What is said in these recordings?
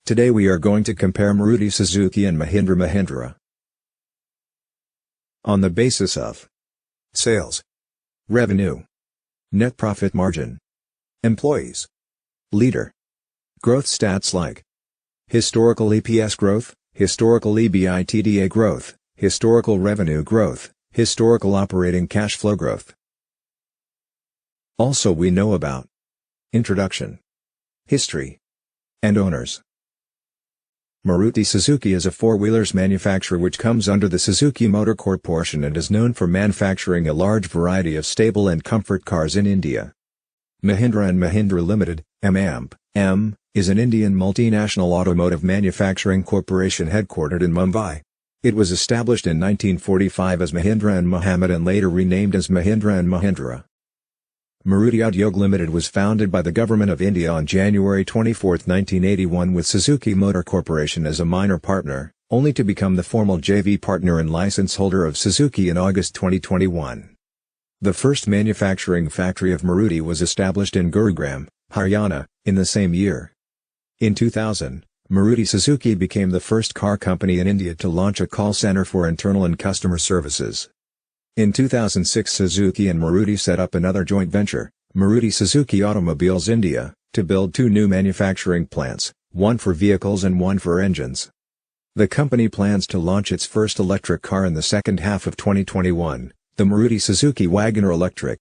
Today we are going to compare Maruti Suzuki and Mahindra Mahindra on the basis of sales, revenue, net profit margin, employees, leader, growth stats like historical EPS growth, historical EBITDA growth, historical revenue growth, historical operating cash flow growth. Also we know about introduction, history, and owners. Maruti Suzuki is a four-wheelers manufacturer which comes under the Suzuki Motor Corporation and is known for manufacturing a large variety of stable and comfort cars in India. Mahindra and Mahindra Limited, M, is an Indian multinational automotive manufacturing corporation headquartered in Mumbai. It was established in 1945 as Mahindra and Mahindra and later renamed as Mahindra and Mahindra. Maruti Udyog Limited was founded by the Government of India on January 24, 1981 with Suzuki Motor Corporation as a minor partner, only to become the formal JV partner and license holder of Suzuki in August 2021. The first manufacturing factory of Maruti was established in Gurugram, Haryana, in the same year. In 2000, Maruti Suzuki became the first car company in India to launch a call center for internal and customer services. In 2006 Suzuki and Maruti set up another joint venture, Maruti Suzuki Automobiles India, to build two new manufacturing plants, one for vehicles and one for engines. The company plans to launch its first electric car in the second half of 2021, the Maruti Suzuki Wagoner Electric.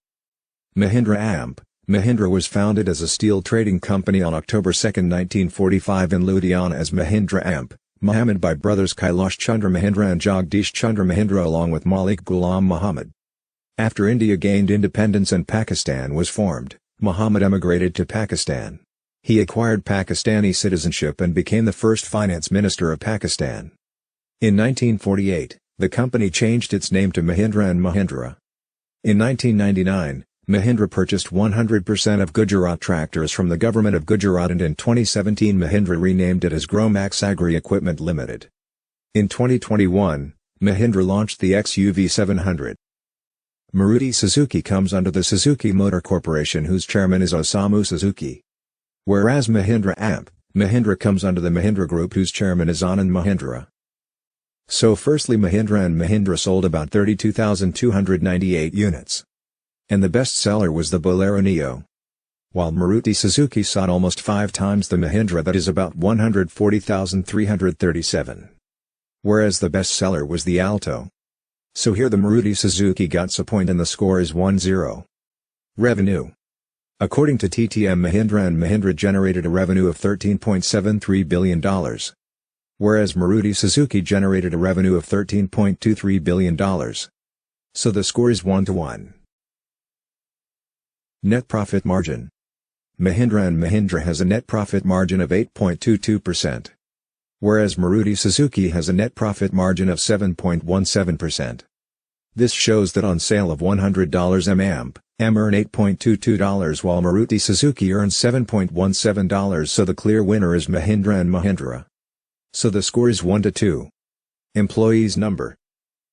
Mahindra was founded as a steel trading company on October 2, 1945 in Ludhiana as Mahindra Mohammed by brothers Kailash Chandra Mahindra and Jagdish Chandra Mahindra along with Malik Ghulam Muhammad. After India gained independence and Pakistan was formed, Muhammad emigrated to Pakistan. He acquired Pakistani citizenship and became the first finance minister of Pakistan. In 1948, the company changed its name to Mahindra and Mahindra. In 1999, Mahindra purchased 100% of Gujarat Tractors from the government of Gujarat and in 2017 Mahindra renamed it as Gromax Agri Equipment Limited. In 2021, Mahindra launched the XUV 700. Maruti Suzuki comes under the Suzuki Motor Corporation whose chairman is Osamu Suzuki. Whereas Mahindra comes under the Mahindra Group whose chairman is Anand Mahindra. So firstly Mahindra and Mahindra sold about 32,298 units. And the best seller was the Bolero Neo. While Maruti Suzuki sold almost 5 times the Mahindra, that is about 140,337. Whereas the best seller was the Alto. So here the Maruti Suzuki got a point and the score is 1-0. Revenue. According to TTM Mahindra and Mahindra generated a revenue of $13.73 billion. Whereas Maruti Suzuki generated a revenue of $13.23 billion. So the score is 1-1. Net profit margin. Mahindra and Mahindra has a net profit margin of 8.22%. Whereas Maruti Suzuki has a net profit margin of 7.17%. This shows that on sale of $100 M earn $8.22 while Maruti Suzuki earns $7.17, so the clear winner is Mahindra and Mahindra. So the score is 1-2. Employees number.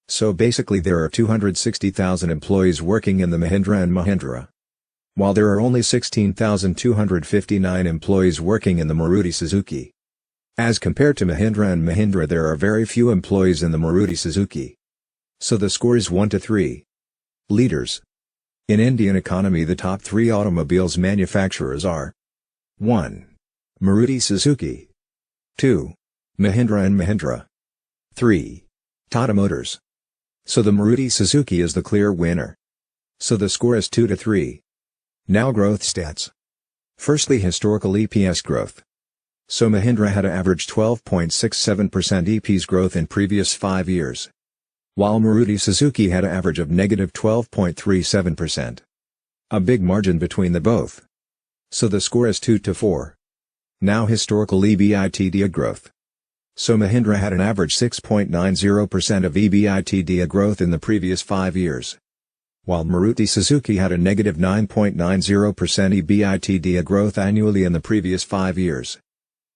So basically there are 260,000 employees working in the Mahindra and Mahindra. While there are only 16,259 employees working in the Maruti Suzuki. As compared to Mahindra and Mahindra there are very few employees in the Maruti Suzuki. So the score is 1-3. Leaders. In Indian economy the top 3 automobiles manufacturers are 1. Maruti Suzuki 2. Mahindra and Mahindra 3. Tata Motors. So the Maruti Suzuki is the clear winner. So the score is 2-3. Now growth stats. Firstly historical EPS growth. So Mahindra had an average 12.67% EPS growth in previous 5 years. While Maruti Suzuki had an average of negative 12.37%. A big margin between the both. So the score is 2-4. Now historical EBITDA growth. So Mahindra had an average 6.90% of EBITDA growth in the previous 5 years. While Maruti Suzuki had a negative 9.90% EBITDA growth annually in the previous 5 years.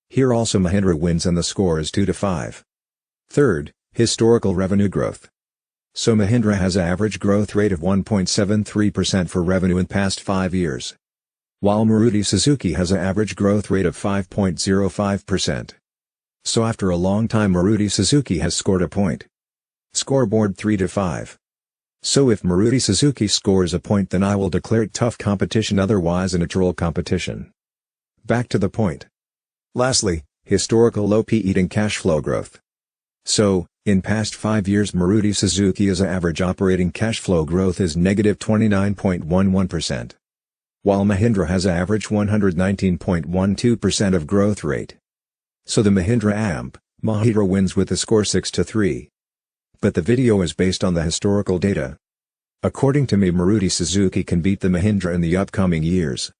Here also Mahindra wins and the score is 2-5. Third, historical revenue growth. So Mahindra has an average growth rate of 1.73% for revenue in past 5 years. While Maruti Suzuki has an average growth rate of 5.05%. So after a long time Maruti Suzuki has scored a point. Scoreboard 3-5. So if Maruti Suzuki scores a point, then I will declare it tough competition, otherwise a neutral competition. Back to the point. Lastly, historical low PE and cash flow growth. So, in past 5 years Maruti Suzuki's average operating cash flow growth is negative 29.11%. While Mahindra has averaged 119.12% of growth rate. So the Mahindra wins with a score 6-3. But the video is based on the historical data. According to me, Maruti Suzuki can beat the Mahindra in the upcoming years.